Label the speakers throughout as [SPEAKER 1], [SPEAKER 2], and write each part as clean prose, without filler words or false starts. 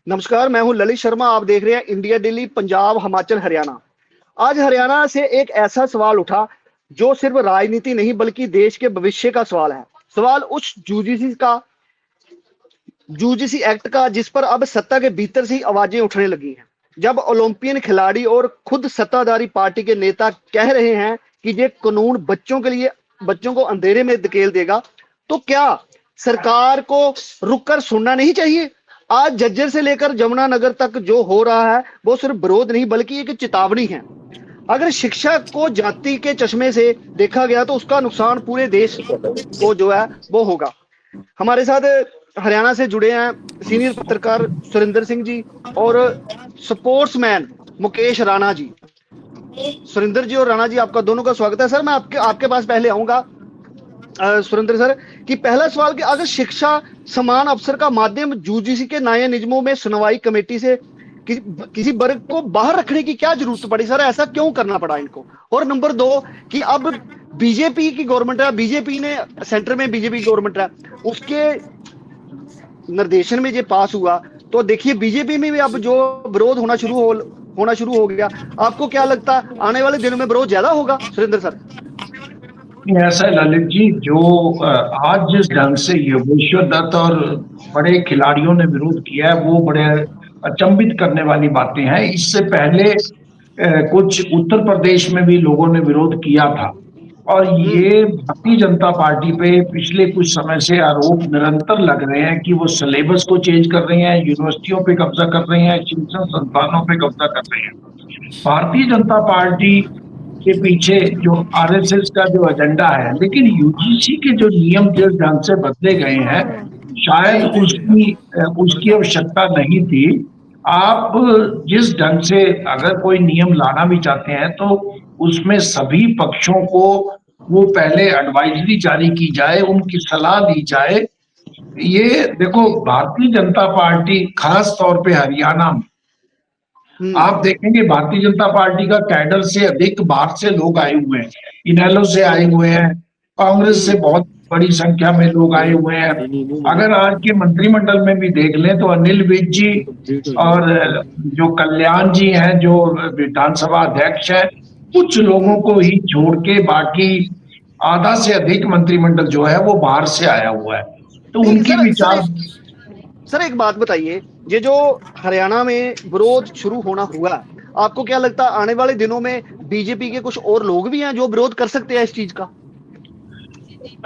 [SPEAKER 1] नमस्कार, मैं हूं ललित शर्मा। आप देख रहे हैं इंडिया डेली पंजाब, हिमाचल, हरियाणा। आज हरियाणा से एक ऐसा सवाल उठा जो सिर्फ राजनीति नहीं बल्कि देश के भविष्य का सवाल है। सवाल उस यूजीसी एक्ट का जिस पर अब सत्ता के भीतर से ही आवाजें उठने लगी हैं। जब ओलंपियन खिलाड़ी और खुद सत्ताधारी पार्टी के नेता कह रहे हैं कि ये कानून बच्चों को अंधेरे में धकेल देगा, तो क्या सरकार को रुककर सुनना नहीं चाहिए? आज झज्जर से लेकर जमुनानगर तक जो हो रहा है वो सिर्फ विरोध नहीं बल्कि एक चेतावनी है। अगर शिक्षा को जाति के चश्मे से देखा गया तो उसका नुकसान पूरे देश को जो है वो होगा। हमारे साथ हरियाणा से जुड़े हैं सीनियर पत्रकार सुरिंदर सिंह जी और स्पोर्ट्समैन मुकेश राणा जी। सुरिंदर जी और राणा जी, आपका दोनों का स्वागत है। सर, मैं आपके पास पहले आऊंगा। सुरेंद्र सर, कि पहला सवाल कि अगर शिक्षा समान अवसर का माध्यम यूजीसी के नए नियमों में सुनवाई कमेटी से किसी वर्ग को बाहर रखने की क्या जरूरत पड़ी? सर, ऐसा क्यों करना पड़ा इनको? और नंबर दो कि अब बीजेपी की गवर्नमेंट है, बीजेपी ने सेंटर में बीजेपी की गवर्नमेंट है, उसके निर्देशन में ये पास हुआ, तो देखिए बीजेपी में भी अब जो विरोध होना शुरू हो गया। आपको क्या लगता है आने वाले दिनों में विरोध ज्यादा होगा? सुरेंद्र सर।
[SPEAKER 2] ऐसा है ललित जी, जो आज जिस ढंग से योगेश्वर दत्त और बड़े खिलाड़ियों ने विरोध किया है वो बड़े अचंभित करने वाली बातें हैं। इससे पहले कुछ उत्तर प्रदेश में भी लोगों ने विरोध किया था और ये भारतीय जनता पार्टी पे पिछले कुछ समय से आरोप निरंतर लग रहे हैं कि वो सिलेबस को चेंज कर रहे हैं, यूनिवर्सिटियों पे कब्जा कर रहे हैं, शिक्षण संस्थानों पे कब्जा कर रहे हैं। भारतीय जनता पार्टी के पीछे जो आरएसएस का जो एजेंडा है, लेकिन यूजीसी के जो नियम जिस ढंग से बदले गए हैं शायद उसकी आवश्यकता नहीं थी। आप जिस ढंग से अगर कोई नियम लाना भी चाहते हैं तो उसमें सभी पक्षों को वो पहले एडवाइजरी जारी की जाए, उनकी सलाह ली जाए। ये देखो, भारतीय जनता पार्टी खास तौर पे हरियाणा में आप देखेंगे भारतीय जनता पार्टी का कैडर से अधिक बाहर से लोग आए हुए हैं, इनेलो से आए हुए हैं, कांग्रेस से बहुत बड़ी संख्या में लोग आए हुए हैं। अगर आज के मंत्रिमंडल में भी देख लें तो अनिल विज जी और जो कल्याण जी हैं जो विधानसभा अध्यक्ष हैं, कुछ लोगों को ही छोड़ के बाकी आधा से अधिक मंत्रिमंडल जो है वो बाहर से आया हुआ है। तो उनके विचार।
[SPEAKER 1] सर, एक बात बताइए, ये जो हरियाणा में विरोध शुरू होना हुआ, आपको क्या लगता है आने वाले दिनों में बीजेपी के कुछ और लोग भी हैं जो विरोध कर सकते हैं इस चीज का?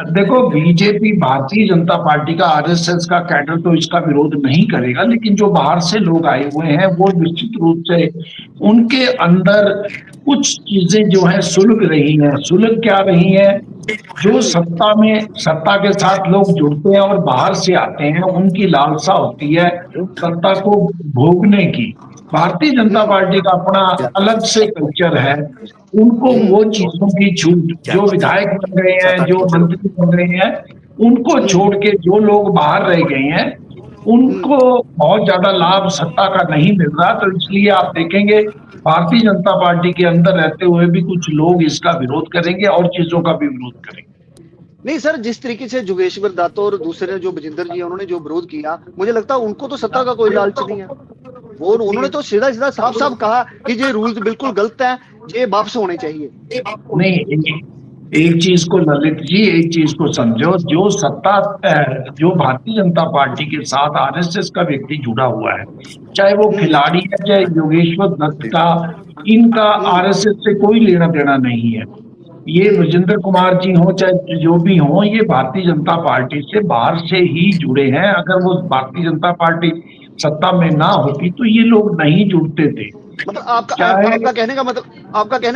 [SPEAKER 2] देखो, बीजेपी भारतीय जनता पार्टी का आरएसएस का कैडर तो इसका विरोध नहीं करेगा, लेकिन जो बाहर से लोग आए हुए हैं वो निश्चित रूप से उनके अंदर कुछ चीजें जो है सुलग रही हैं। सुलग क्या रही है? जो सत्ता के साथ लोग जुड़ते हैं और बाहर से आते हैं, उनकी लालसा होती है सत्ता को भोगने की। भारतीय जनता पार्टी का अपना अलग से कल्चर है, उनको वो चीजों की छूट, जो विधायक बन गए हैं, जो मंत्री बन गए हैं, उनको छोड़ के जो लोग बाहर रह गए हैं उनको बहुत ज्यादा लाभ सत्ता का नहीं मिल रहा। तो इसलिए आप देखेंगे भारतीय जनता पार्टी के अंदर रहते हुए भी कुछ लोग इसका विरोध करेंगे और चीजों का भी विरोध करेंगे।
[SPEAKER 1] नहीं सर, जिस तरीके से योगेश्वर दत्त और दूसरे जो बजिंदर जी उन्होंने जो विरोध किया, मुझे लगता है उनको तो सत्ता का कोई लालच नहीं है। वो उन्होंने तो सीधा सीधा साफ साफ कहा कि ये रूल्स बिल्कुल गलत है, ये वापस होने चाहिए।
[SPEAKER 2] नहीं, एक चीज को ललित जी, एक चीज को समझो, जो भारतीय जनता पार्टी के साथ आरएसएस का व्यक्ति जुड़ा हुआ है, चाहे वो खिलाड़ी है चाहे योगेश्वर दत्त का, इनका आरएसएस से कोई लेना देना नहीं है। ये विजेंद्र कुमार जी हो चाहे जो भी हो, ये भारतीय जनता पार्टी से बाहर से ही जुड़े हैं। अगर वो भारतीय जनता पार्टी सत्ता में ना होती तो ये लोग नहीं जुड़ते थे।
[SPEAKER 1] मतलब आपका कहने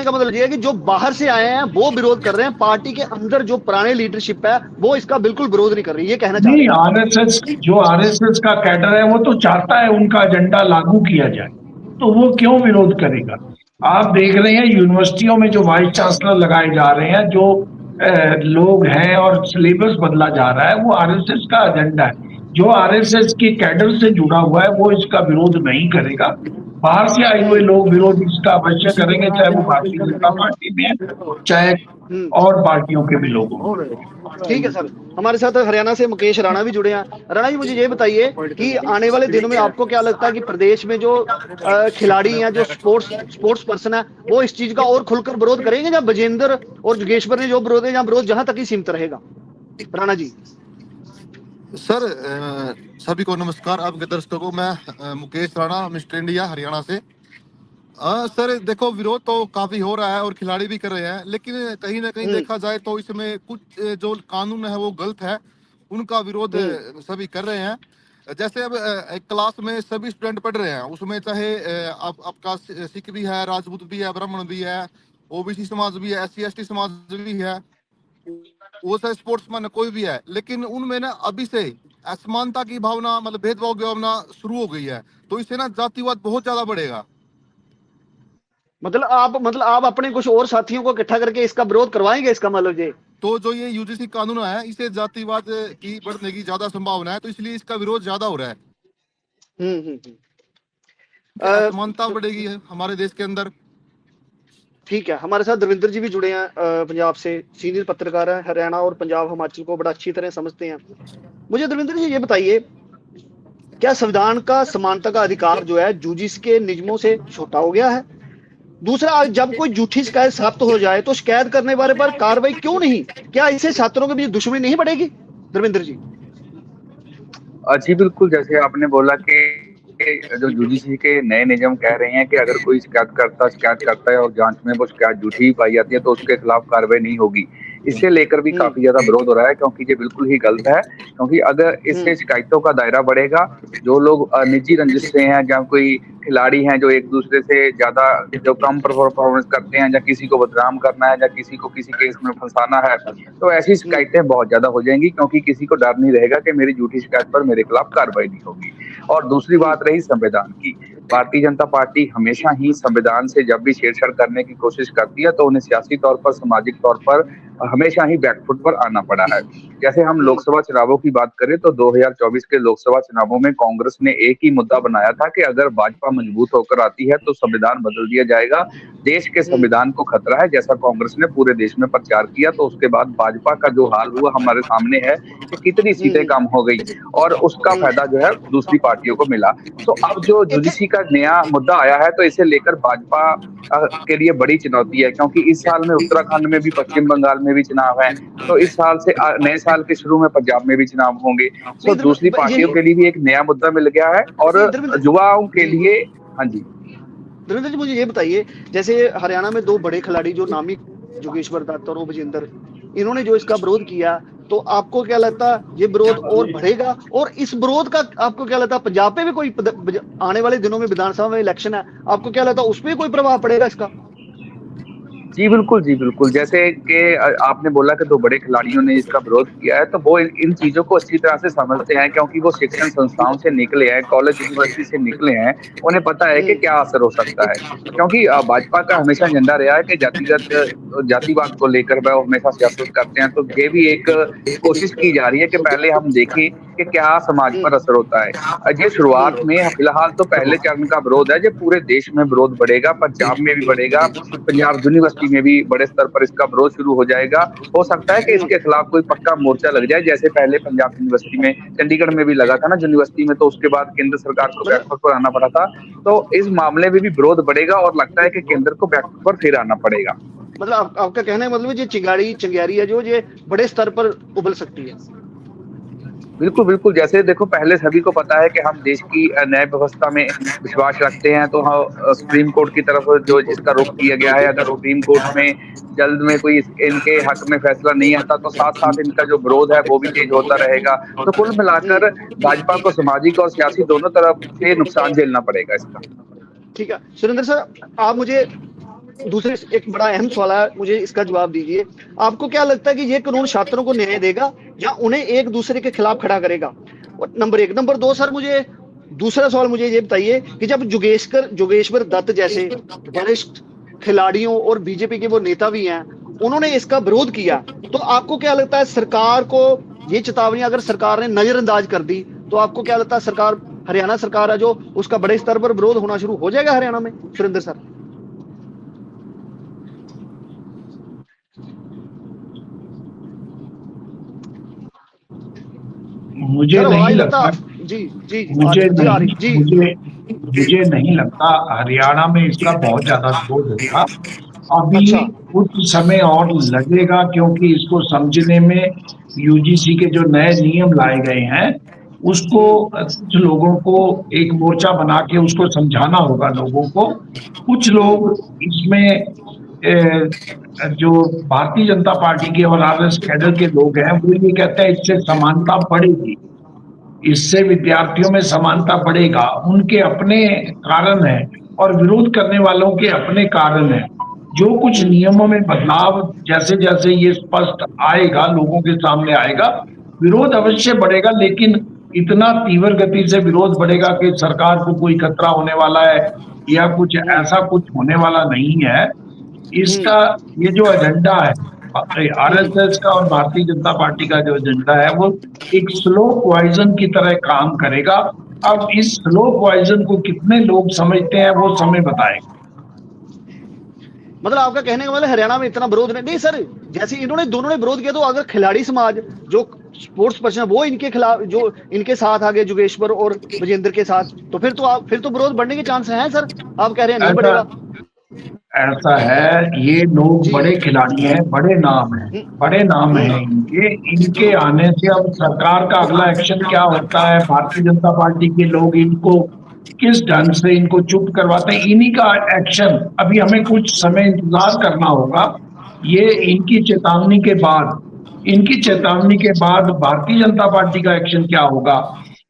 [SPEAKER 1] का मतलब ये है कि जो बाहर से आए हैं वो विरोध कर रहे हैं, पार्टी के अंदर जो पुराने लीडरशिप है वो इसका बिल्कुल विरोध नहीं कर रही, ये कहना चाह रहे हैं?
[SPEAKER 2] आरएसएस का कैडर है वो तो चाहता है उनका एजेंडा लागू किया जाए, तो वो क्यों विरोध करेगा? आप देख रहे हैं यूनिवर्सिटियों में जो वाइस चांसलर लगाए जा रहे हैं, जो लोग हैं, और सिलेबस बदला जा रहा है, वो आरएसएस का एजेंडा है। जो आरएसएस के कैडर से जुड़ा हुआ है वो इसका विरोध नहीं करेगा। बाहर से आए हुए लोग विरोध इसका अवश्य करेंगे, चाहे वो भारतीय जनता पार्टी में है, चाहे और पार्टियों के भी लोग हों।
[SPEAKER 1] ठीक है सर, हमारे साथ हरियाणा से मुकेश राणा भी जुड़े हैं। राणा जी, मुझे ये बताइए कि आने वाले दिनों में आपको क्या लगता है कि प्रदेश में जो खिलाड़ी हैं, जो स्पोर्ट्स पर्सन है, वो इस चीज का और खुलकर विरोध करेंगे, या बजेंद्र और जोगेश्वर ने जो विरोध है, विरोध जहां तक ही सीमित रहेगा? राणा जी।
[SPEAKER 3] सर सभी को नमस्कार। आपके दर्शकों को मैं मुकेश राणा, मिस्टर इंडिया हरियाणा से। सर देखो, विरोध तो काफी हो रहा है और खिलाड़ी भी कर रहे हैं, लेकिन कहीं ना कहीं देखा जाए तो इसमें कुछ जो कानून है वो गलत है, उनका विरोध सभी कर रहे हैं। जैसे अब एक क्लास में सभी स्टूडेंट पढ़ रहे हैं, उसमें चाहे आपका सिख भी है, राजपूत भी है, ब्राह्मण भी है, ओबीसी समाज भी है, SC ST समाज भी है, वो सब स्पोर्ट्समैन कोई भी है, लेकिन उनमें ना अभी से असमानता की भावना, मतलब भेदभाव की भावना शुरू हो गई है। तो इससे ना जातिवाद बहुत ज्यादा बढ़ेगा।
[SPEAKER 1] मतलब आप अपने कुछ और साथियों को इकट्ठा करके इसका विरोध करवाएंगे, इसका मतलब ये?
[SPEAKER 3] तो जो ये UGC कानून है, इसे जातिवाद की बढ़ने की ज्यादा संभावना है, तो इसलिए इसका विरोध ज्यादा हो रहा है। असमानता बढ़ेगी हमारे देश के अंदर।
[SPEAKER 1] ठीक है, हमारे साथ धर्मेंद्र जी भी जुड़े हैं पंजाब से, सीनियर पत्रकार हैं, हरियाणा और पंजाब हिमाचल को बड़ा अच्छी तरह समझते हैं। मुझे धर्मेंद्र जी ये बताइए, क्या संविधान का समानता का अधिकार जो है यूजीसी के नियमों से छोटा हो गया है? दूसरा, जब कोई झूठी शिकायत साबित हो जाए तो शिकायत करने वाले पर कार्रवाई क्यों नहीं? क्या इससे छात्रों के बीच दुश्मनी नहीं बढ़ेगी? धर्मेंद्र जी।
[SPEAKER 4] जी बिल्कुल, जैसे आपने बोला कि जो यूजीसी के नए नियम कह रहे हैं कि अगर कोई शिकायत करता है और जांच में वो शिकायत झूठी पाई जाती है तो उसके खिलाफ कार्रवाई नहीं होगी। इससे लेकर भी काफी ज्यादा विरोध हो रहा है, क्योंकि ये बिल्कुल ही गलत है। क्योंकि अगर इससे शिकायतों का दायरा बढ़ेगा, जो लोग निजी रंजिश से हैं, या कोई खिलाड़ी हैं जो एक दूसरे से ज्यादा जो कम परफॉर्मेंस करते हैं, या किसी को बदनाम करना है, या किसी को किसी केस में फंसाना है, तो ऐसी शिकायतें बहुत ज्यादा हो जाएंगी, क्योंकि किसी को डर नहीं रहेगा कि मेरी झूठी शिकायत पर मेरे खिलाफ कार्रवाई नहीं होगी। और दूसरी बात रही संविधान की, भारतीय जनता पार्टी हमेशा ही संविधान से जब भी छेड़छाड़ करने की कोशिश करती है तो उन्हें सियासी तौर पर, सामाजिक तौर पर हमेशा ही बैकफुट पर आना पड़ा है। जैसे हम लोकसभा चुनावों की बात करें तो 2024 के लोकसभा चुनावों में कांग्रेस ने एक ही मुद्दा बनाया था कि अगर भाजपा मजबूत होकर आती है तो संविधान बदल दिया जाएगा, देश के संविधान को खतरा है, जैसा कांग्रेस ने पूरे देश में प्रचार किया। तो उसके बाद भाजपा का जो हाल हुआ हमारे सामने है कि कितनी सीटें कम हो गई, और उसका फायदा जो है दूसरी पार्टियों को मिला। तो अब जो यूजीसी का नया मुद्दा आया है, तो इसे लेकर भाजपा के लिए बड़ी चुनौती है, क्योंकि इस साल में उत्तराखंड में भी, पश्चिम बंगाल में भी चुनाव है, तो इस साल से नए साल के शुरू में पंजाब में भी चुनाव होंगे। तो दूसरी पार्टियों के लिए भी एक नया मुद्दा मिल गया है, और युवाओं के लिए। हाँ जी
[SPEAKER 1] धर्मेंद्र जी, मुझे ये बताइए, जैसे हरियाणा में दो बड़े खिलाड़ी जो नामी जोगेश्वर दत्त और बजेंद्र, इन्होंने जो इसका विरोध किया, तो आपको क्या लगता है ये विरोध और बढ़ेगा? और इस विरोध का आपको क्या लगता है पंजाब पे भी कोई आने वाले दिनों में विधानसभा में इलेक्शन है, आपको क्या लगता है उस पर कोई प्रभाव पड़ेगा इसका?
[SPEAKER 4] जी बिल्कुल। जैसे कि आपने बोला कि दो बड़े खिलाड़ियों ने इसका विरोध किया है, तो वो इन चीजों को अच्छी तरह से समझते हैं, क्योंकि वो शिक्षण संस्थाओं से निकले हैं, कॉलेज यूनिवर्सिटी से निकले हैं, उन्हें पता है कि क्या असर हो सकता है। क्योंकि भाजपा का हमेशा एजेंडा रहा है कि जातिवाद को लेकर वह हमेशा सियासत करते हैं। तो ये भी एक कोशिश की जा रही है कि पहले हम देखें कि क्या समाज पर असर होता है। ये शुरुआत में फिलहाल तो पहले चरण का विरोध है, जो पूरे देश में विरोध बढ़ेगा, पंजाब में भी बढ़ेगा, पंजाब यूनिवर्सिटी में भी बड़े स्तर पर इसका विरोध शुरू हो जाएगा। हो सकता है कि इसके खिलाफ कोई पक्का मोर्चा लग जाए, जैसे पहले पंजाब यूनिवर्सिटी में, चंडीगढ़ में भी लगा था ना यूनिवर्सिटी में, तो उसके बाद केंद्र सरकार को बैकफुट पर आना पड़ा था। तो इस मामले में भी विरोध बढ़ेगा, और लगता है कि केंद्र को बैकफुट पर फिर आना पड़ेगा।
[SPEAKER 1] मतलब आपका कहना है मतलब ये चिंगारी है जो ये बड़े स्तर पर उबल सकती है?
[SPEAKER 4] बिल्कुल। जैसे देखो, पहले सभी को पता है कि हम देश की न्याय व्यवस्था में विश्वास रखते हैं, तो हम सुप्रीम कोर्ट की तरफ जो इसका रुख किया गया है, अगर सुप्रीम कोर्ट में जल्द में कोई इनके हक में फैसला नहीं आता तो साथ साथ इनका जो विरोध है वो भी तेज होता रहेगा। तो कुल मिलाकर भाजपा को सामाजिक और सियासी दोनों तरफ से नुकसान झेलना पड़ेगा इसका।
[SPEAKER 1] ठीक है सुरेंद्र सर, आप मुझे दूसरे एक बड़ा अहम सवाल है, मुझे इसका जवाब दीजिए। आपको क्या लगता है कि ये कानून छात्रों को न्याय देगा या उन्हें एक दूसरे के खिलाफ खड़ा करेगा? नंबर एक। नंबर दो सर, मुझे दूसरा सवाल मुझे ये बताइए कि जब जोगेश्वर दत्त जैसे वरिष्ठ खिलाड़ियों और बीजेपी के वो नेता भी हैं, उन्होंने इसका विरोध किया, तो आपको क्या लगता है सरकार को ये चेतावनी अगर सरकार ने नजरअंदाज कर दी तो आपको क्या लगता है सरकार हरियाणा सरकार है जो उसका बड़े स्तर पर विरोध होना शुरू हो जाएगा हरियाणा में सुरेंद्र सर?
[SPEAKER 2] मुझे
[SPEAKER 1] सर
[SPEAKER 2] नहीं
[SPEAKER 1] आवाज
[SPEAKER 2] लगता
[SPEAKER 1] जी जी
[SPEAKER 2] मुझे
[SPEAKER 1] जी आ रही
[SPEAKER 2] नहीं
[SPEAKER 1] जी।
[SPEAKER 2] मुझे नहीं लगता हरियाणा में इसका बहुत ज्यादा विरोध होगा। अभी
[SPEAKER 1] अच्छा।
[SPEAKER 2] कुछ समय और लगेगा, क्योंकि इसको समझने में यूजीसी के जो नए नियम लाए गए हैं उसको कुछ लोगों को एक मोर्चा बना के उसको समझाना होगा लोगों को। कुछ लोग इसमें जो भारतीय जनता पार्टी के और आरएस कैडर के लोग हैं वो ये कहते हैं इससे समानता बढ़ेगी, इससे विद्यार्थियों में समानता बढ़ेगा। उनके अपने कारण है और विरोध करने वालों के अपने कारण है। जो कुछ नियमों में बदलाव जैसे जैसे ये स्पष्ट आएगा, लोगों के सामने आएगा, विरोध अवश्य बढ़ेगा, लेकिन इतना तीव्र गति से विरोध बढ़ेगा कि सरकार को कोई खतरा होने वाला है या कुछ ऐसा कुछ होने वाला नहीं है। इसका ये जो एजेंडा है आरएसएस का और भारतीय जनता पार्टी का जो एजेंडा है वो एक स्लो पॉइजन की तरह काम करेगा। अब इस स्लो पॉइजन को कितने लोग समझते हैं वो समय बताएगा।
[SPEAKER 1] मतलब आपका कहने का मतलब हरियाणा में इतना विरोध नहीं सर, जैसे इन्होंने दोनों ने विरोध किया तो अगर खिलाड़ी समाज जो स्पोर्ट्स पर्सन वो इनके खिलाफ जो इनके साथ आगे जुगेश्वर और विजेंद्र के साथ, तो फिर तो विरोध बढ़ने के चांस हैं सर, आप कह रहे हैं नहीं
[SPEAKER 2] ऐसा
[SPEAKER 1] बढ़ेगा?
[SPEAKER 2] ऐसा है, ये लोग
[SPEAKER 1] जी।
[SPEAKER 2] बड़े खिलाड़ी हैं, बड़े नाम हैं, बड़े नाम हैं इनके। इनके आने से अब सरकार का अगला एक्शन क्या होता है, भारतीय जनता पार्टी के लोग इनको किस ढंग से इनको चुप करवाते हैं, इन्हीं का एक्शन अभी हमें कुछ समय इंतजार करना होगा। ये इनकी चेतावनी के बाद भारतीय जनता पार्टी का एक्शन क्या होगा,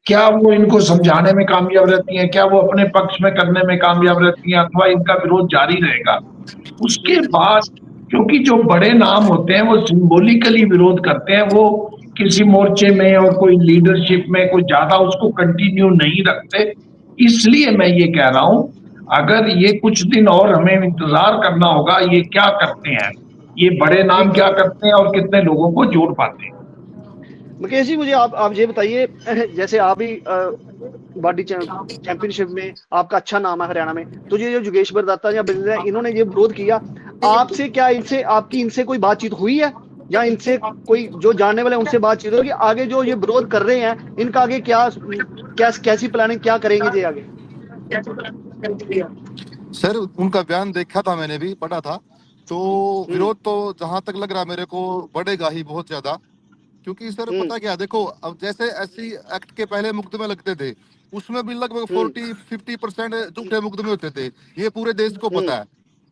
[SPEAKER 2] क्या वो इनको समझाने में कामयाब रहती है, क्या वो अपने पक्ष में करने में कामयाब रहती है, अथवा इनका विरोध जारी रहेगा। उसके बाद क्योंकि जो बड़े नाम होते हैं वो सिंबॉलिकली विरोध करते हैं, वो किसी मोर्चे में और कोई लीडरशिप में कोई ज्यादा उसको कंटिन्यू नहीं रखते। इसलिए मैं ये कह रहा हूं, अगर ये कुछ दिन और हमें इंतजार करना होगा, ये क्या करते हैं, ये बड़े नाम क्या करते हैं और कितने लोगों को जोड़ पाते हैं।
[SPEAKER 1] मुकेश जी मुझे आप ये बताइए, जैसे आप भी बॉडी चैंपियनशिप में आपका अच्छा नाम है हरियाणा में, तो ये जो जुगेश्वर दत्ता या बिंद्रा इन्होंने ये विरोध किया, आपसे क्या इनसे कोई बातचीत हुई है, या इनसे कोई जो जानने वाले उनसे बातचीत होगी आगे जो ये विरोध कर रहे हैं इनका आगे कैसी प्लानिंग क्या करेंगे जी आगे?
[SPEAKER 3] सर उनका बयान देखा था, मैंने भी पढ़ा था, तो विरोध तो जहां तक लग रहा मेरे को बढ़ेगा ही बहुत ज्यादा। क्योंकि सर पता क्या, देखो अब जैसे एससी एक्ट के पहले मुकदमे लगते थे उसमें भी लगभग 40-50% झूठे मुकदमे होते थे, ये पूरे देश को पता है।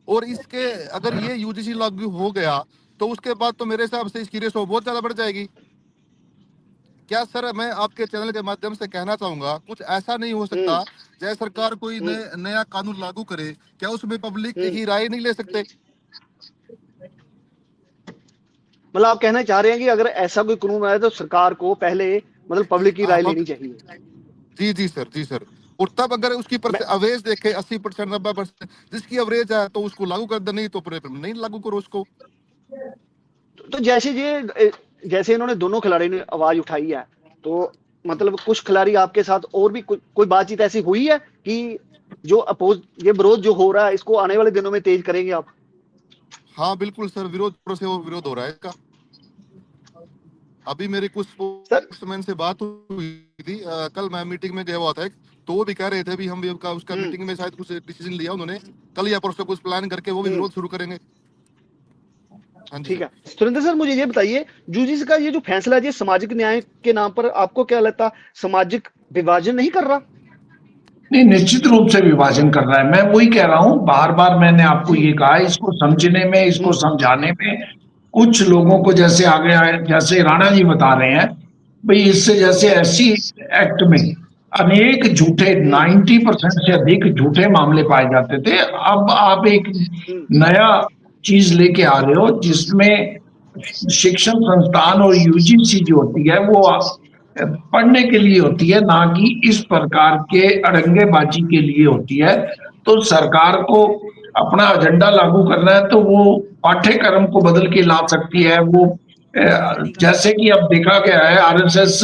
[SPEAKER 3] और इसके अगर ये यूजीसी लागू हो गया तो उसके बाद तो मेरे हिसाब से इसकी रेशो बहुत ज्यादा बढ़ जाएगी। क्या सर मैं आपके चैनल के माध्यम से कहना चाहूंगा, कुछ ऐसा नहीं हो सकता चाहे सरकार कोई नया कानून लागू करे, क्या उसमें पब्लिक की राय नहीं ले सकते?
[SPEAKER 1] मतलब आप कहना चाह रहे हैं कि अगर ऐसा कोई कानून आए तो सरकार को पहले मतलब पब्लिक की राय लेनी चाहिए?
[SPEAKER 3] जी सर, जी सर। और तब अगर उसकी अवरेज देखे 80% 90%, जिसकी अवरेज है तो उसको लागू कर दे, नहीं तो नहीं लागू करो उसको।
[SPEAKER 1] तो जैसे इन्होंने दोनों खिलाड़ी ने आवाज उठाई है, तो मतलब कुछ खिलाड़ी आपके साथ और भी कोई बातचीत ऐसी हुई है कि जो अपोज ये विरोध जो हो रहा है इसको आने वाले दिनों में तेज करेंगे आप?
[SPEAKER 3] हाँ बिल्कुल सर, विरोध हो रहा है इसका। अभी मेरी कुछ स्पोर्ट्समैन से बात हुई थी, कल मैं मीटिंग में गया हुआ था, तो वो भी कह रहे थे भी हम भी उसका मीटिंग में शायद कुछ डिसीजन लिया उन्होंने, कल या परसों कुछ प्लान करके वो भी विरोध शुरू करेंगे।
[SPEAKER 1] ठीक है सुरेंद्र सर, मुझे ये बताइए यूजीसी का ये जो फैसला है सामाजिक न्याय के नाम पर, आपको क्या लगता है सामाजिक विभाजन नहीं कर रहा?
[SPEAKER 2] नहीं, निश्चित रूप से विभाजन कर रहा है। मैं वही कह रहा हूं, बार बार मैंने आपको ये कहा, इसको समझने में, इसको समझाने में कुछ लोगों को जैसे आगे आए, जैसे राणा जी बता रहे हैं भाई, इससे जैसे एससी एक्ट में अनेक झूठे 90% से अधिक झूठे मामले पाए जाते थे, अब आप एक नया चीज लेके आ रहे हो जिसमें शिक्षण संस्थान और यूजीसी जो होती है वो पढ़ने के लिए होती है, ना कि इस प्रकार के अड़ंगेबाजी के लिए होती है। तो सरकार को अपना एजेंडा लागू करना है तो वो पाठ्यक्रम को बदल के ला सकती है। वो जैसे कि अब देखा गया है, आरएसएस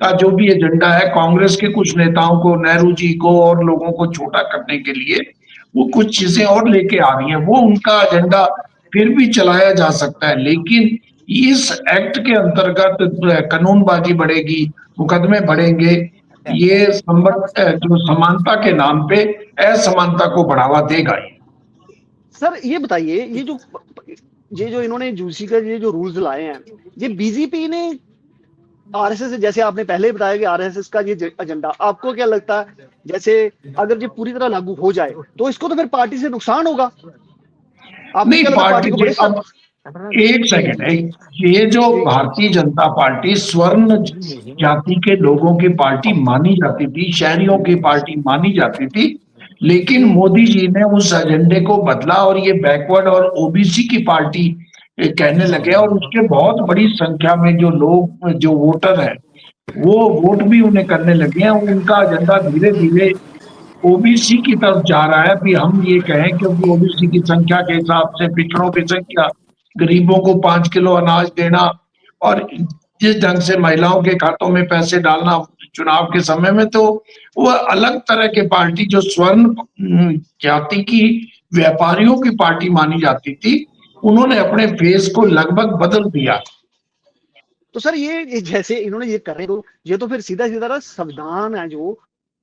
[SPEAKER 2] का जो भी एजेंडा है, कांग्रेस के कुछ नेताओं को, नेहरू जी को और लोगों को छोटा करने के लिए वो कुछ चीजें और लेके आ रही हैं, वो उनका एजेंडा फिर भी चलाया जा सकता है, लेकिन इस एक्ट के अंतर्गत कानूनबाजी बढ़ेगी, मुकदमे बढ़ेंगे, ये जो समानता के नाम पे असमानता को बढ़ावा देगा।
[SPEAKER 1] सर ये बताइए, ये जो इन्होंने यूजी का ये जो रूल्स लाए हैं, ये बीजेपी ने आरएसएस, जैसे आपने पहले बताया कि आरएसएस का ये एजेंडा, आपको क्या लगता है जैसे अगर ये पूरी तरह लागू हो जाए तो इसको तो फिर पार्टी से नुकसान होगा? आपको
[SPEAKER 2] नहीं,
[SPEAKER 1] क्या लगता है पार्टी को बड़ी
[SPEAKER 2] अब एक सेकंड है, ये जो भारतीय जनता पार्टी स्वर्ण जाति के लोगों की पार्टी मानी जाती थी, शहरियों की पार्टी मानी जाती थी, लेकिन मोदी जी ने उस एजेंडे को बदला और ये बैकवर्ड और ओबीसी की पार्टी कहने लगे, और उसके बहुत बड़ी संख्या में जो लोग, जो वोटर हैं, वो वोट भी उन्हें करने लगे हैं। उनका एजेंडा धीरे धीरे ओबीसी की तरफ जा रहा है। भी हम ये कहें, क्योंकि ओबीसी की संख्या के हिसाब से पिछड़ों की संख्या, गरीबों को 5 किलो अनाज देना और जिस ढंग से महिलाओं के खातों में पैसे डालना चुनाव के समय में, तो वो अलग तरह के पार्टी जो स्वर्ण जाति की व्यापारियों की पार्टी मानी जाती थी, उन्होंने अपने फेस को लगभग बदल दिया।
[SPEAKER 1] तो सर ये जैसे इन्होंने ये कर रहे, तो ये तो फिर सीधा सीधा संविधान है जो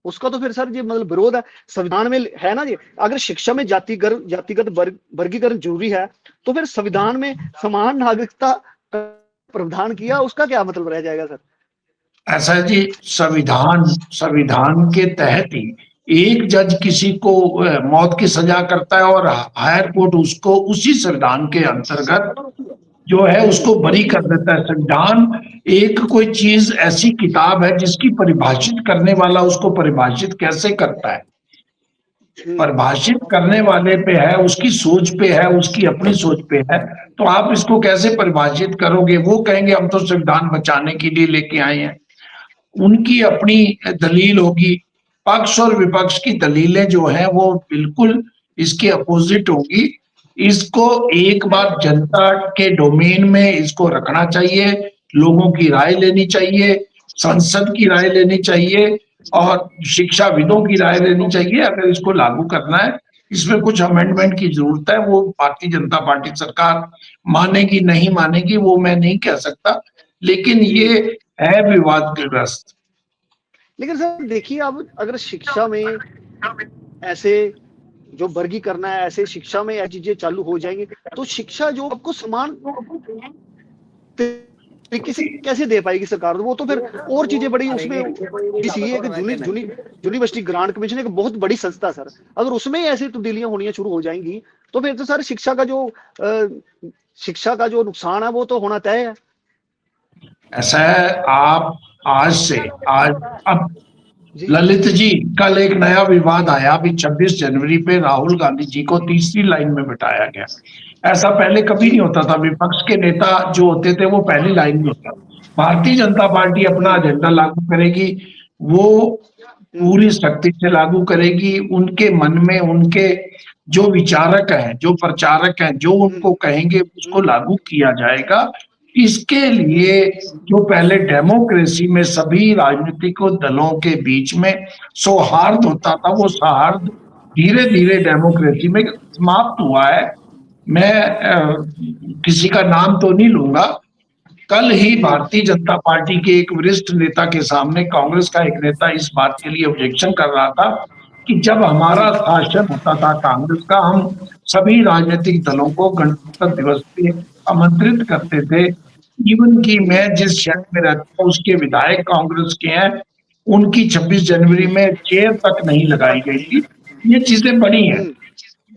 [SPEAKER 1] उसका तो फिर सर ये मतलब विरोध है संविधान में, है ना? ये अगर शिक्षा में जातिगत वर्गीकरण जरूरी है तो फिर संविधान में समान नागरिकता का प्रावधान किया, उसका क्या मतलब रह जाएगा सर?
[SPEAKER 2] ऐसा है जी, संविधान के तहत ही एक जज किसी को मौत की सजा करता है और हायर कोर्ट उसको उसी संविधान के अंतर्गत जो है उसको बरी कर देता है। संविधान एक कोई चीज ऐसी किताब है जिसकी परिभाषित करने वाला उसको परिभाषित कैसे करता है, परिभाषित करने वाले पे है, उसकी सोच पे है, उसकी अपनी सोच पे है। तो आप इसको कैसे परिभाषित करोगे? वो कहेंगे हम तो संविधान बचाने के लिए लेके आए हैं, उनकी अपनी दलील होगी। पक्ष और विपक्ष की दलीलें जो है वो बिल्कुल इसके अपोजिट होगी। इसको एक बार जनता के डोमेन में इसको रखना चाहिए, लोगों की राय लेनी चाहिए, संसद की राय लेनी चाहिए और शिक्षाविदों की राय लेनी चाहिए। अगर इसको लागू करना है, इसमें कुछ अमेंडमेंट की जरूरत है, वो भारतीय जनता पार्टी सरकार मानेगी नहीं मानेगी वो मैं नहीं कह सकता, लेकिन ये है विवादग्रस्त।
[SPEAKER 1] लेकिन सर देखिए, अब अगर शिक्षा में ऐसे जो वर्गीकरण है, ऐसे शिक्षा में ऐसी चीजें चालू हो जाएंगी तो शिक्षा जो आपको समान तरीके से कैसे दे पाएगी सरकार? वो तो फिर और चीजें बड़ी उसमें यूनिवर्सिटी ग्रांट कमीशन एक बहुत बड़ी संस्था सर, अगर उसमें ऐसी तब्दीलियां होनी शुरू हो जाएंगी तो फिर तो सर शिक्षा का जो नुकसान है वो तो होना तय है।
[SPEAKER 2] ऐसा है, आप अब ललित जी, कल एक नया विवाद आया, अभी 26 जनवरी पे राहुल गांधी जी को तीसरी लाइन में बिठाया गया। ऐसा पहले कभी नहीं होता था, विपक्ष के नेता जो होते थे वो पहली लाइन में होता। भारतीय जनता पार्टी अपना एजेंडा लागू करेगी, वो पूरी सख्ती से लागू करेगी। उनके मन में उनके जो विचारक हैं, जो प्रचारक हैं, जो उनको कहेंगे उसको लागू किया जाएगा। इसके लिए जो पहले डेमोक्रेसी में सभी राजनीतिक दलों के बीच में सौहार्द होता था, वो सौहार्द धीरे धीरे डेमोक्रेसी में समाप्त हुआ है। मैं किसी का नाम तो नहीं लूंगा। कल ही भारतीय जनता पार्टी के एक वरिष्ठ नेता के सामने कांग्रेस का एक नेता इस बात के लिए ऑब्जेक्शन कर रहा था कि जब हमारा शासन होता था कांग्रेस का, हम सभी राजनीतिक दलों को गणतंत्र दिवस पे आमंत्रित करते थे। इवन की मैं जिस शहर में रहता हूँ उसके विधायक कांग्रेस के हैं, उनकी 26 जनवरी में चेयर तक नहीं लगाई गई थी। ये चीजें बड़ी हैं।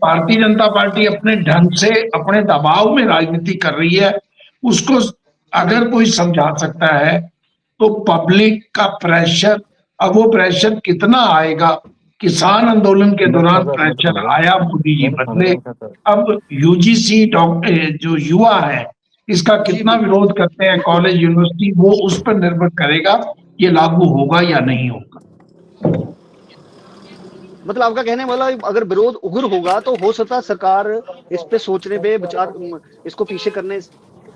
[SPEAKER 2] भारतीय जनता पार्टी अपने ढंग से अपने दबाव में राजनीति कर रही है। उसको अगर कोई समझा सकता है तो पब्लिक का प्रेशर, अब वो प्रेशर कितना आएगा? किसान आंदोलन के दौरान प्रेशर आया, मोदी जी बदले। अब यूजीसी जो युवा है इसका कितना विरोध करते हैं, कॉलेज यूनिवर्सिटी, वो उस पर निर्भर करेगा ये लागू होगा या नहीं होगा।
[SPEAKER 1] मतलब आपका कहने वाला अगर विरोध उग्र होगा तो हो सकता सरकार इस पे सोचने पे विचार, इसको पीछे करने,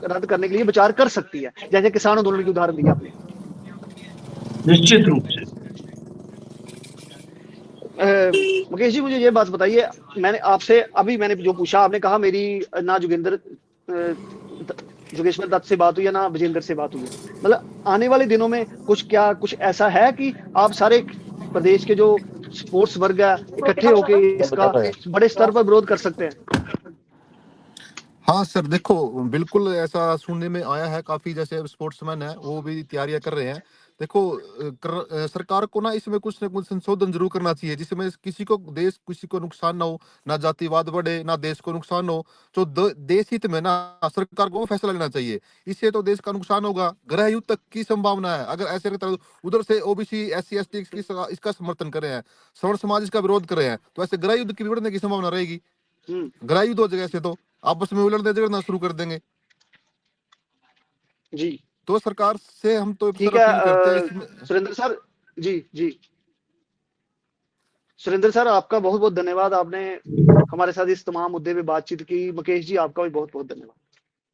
[SPEAKER 1] रद्द करने के लिए विचार कर सकती है, जैसे किसान आंदोलन की उदाहरण दिया आपने।
[SPEAKER 2] निश्चित रूप से।
[SPEAKER 1] मुकेश जी, मुझे ये बात बताइए, मैंने जो पूछा, आपने कहा मेरी ना जोगेश्वर दत्त से बात हुई है, ना विजेंद्र से बात हुई है। मतलब आने वाले दिनों में कुछ ऐसा है कि आप सारे प्रदेश के जो स्पोर्ट्स वर्ग है इकट्ठे होके इसका बड़े स्तर पर विरोध कर सकते हैं?
[SPEAKER 3] हाँ सर, देखो बिल्कुल ऐसा सुनने में आया है, काफी जैसे स्पोर्ट्समैन है वो भी तैयारियां कर रहे हैं। देखो सरकार को ना इसमें कुछ ना कुछ संशोधन जरूर करना चाहिए, जिसमें किसी को नुकसान ना हो, ना जातिवाद बढ़े, ना देश को नुकसान हो। तो देश हित में ना सरकार को वो फैसला लेना चाहिए। इससे तो देश का नुकसान होगा, गृह युद्ध तक की संभावना है अगर ऐसे रहता है। उधर से ओबीसी SC ST इसका समर्थन कर रहे हैं, सवर्ण समाज इसका विरोध कर रहे हैं, तो ऐसे गृह युद्ध की बढ़ने की संभावना रहेगी। गृह युद्ध हो जाएगा, ऐसे तो आपस में उलटने झगड़ना शुरू कर देंगे।
[SPEAKER 1] जी
[SPEAKER 3] तो सरकार से हम तो
[SPEAKER 1] ठीक
[SPEAKER 3] सर
[SPEAKER 1] है।
[SPEAKER 3] अपील करते हैं इसमें।
[SPEAKER 1] सुरेंद्र सर, जी जी, सुरेंद्र सर आपका बहुत बहुत धन्यवाद, आपने हमारे साथ इस तमाम मुद्दे पे बातचीत की। मुकेश जी आपका भी बहुत बहुत धन्यवाद।